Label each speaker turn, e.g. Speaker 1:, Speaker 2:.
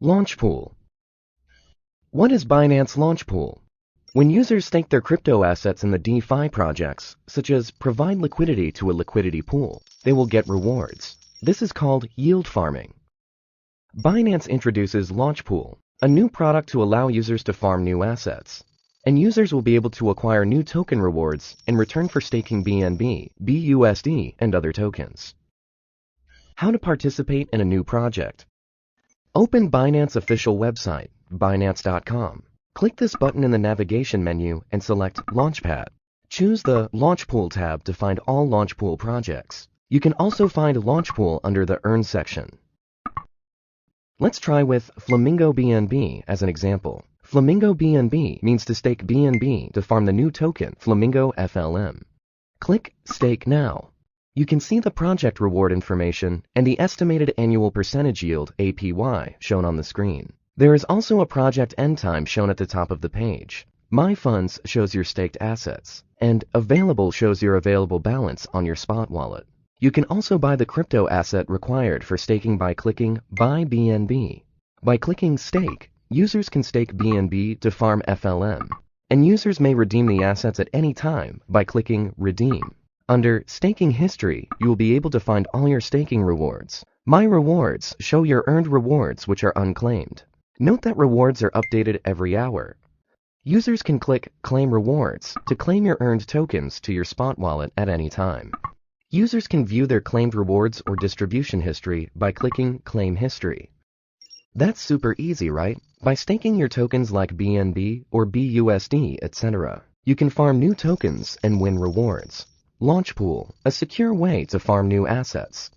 Speaker 1: Launchpool. What is Binance Launchpool? When users stake their crypto assets in the DeFi projects, such as provide liquidity to a liquidity pool, they will get rewards. This is called yield farming. Binance introduces Launchpool, a new product to allow users to farm new assets. And users will be able to acquire new token rewards in return for staking BNB, BUSD, and other tokens. How to participate in a new project. Open Binance official website, Binance.com. Click this button in the navigation menu and select Launchpad. Choose the Launchpool tab to find all Launchpool projects. You can also find Launchpool under the Earn section. Let's try with Flamingo BNB as an example. Flamingo BNB means to stake BNB to farm the new token Flamingo FLM. Click Stake Now. You can see the project reward information and the estimated annual percentage yield APY shown on the screen. There is also a project end time shown at the top of the page. My Funds shows your staked assets, and Available shows your available balance on your spot wallet. You can also buy the crypto asset required for staking by clicking Buy BNB. By clicking Stake, users can stake BNB to farm FLM, and users may redeem the assets at any time by clicking Redeem. Under Staking History, you will be able to find all your staking rewards. My Rewards show your earned rewards which are unclaimed. Note that rewards are updated every hour. Users can click Claim Rewards to claim your earned tokens to your spot wallet at any time. Users can view their claimed rewards or distribution history by clicking Claim History. That's super easy, right? By staking your tokens like BNB or BUSD, etc., you can farm new tokens and win rewards. Launchpool, a secure way to farm new assets.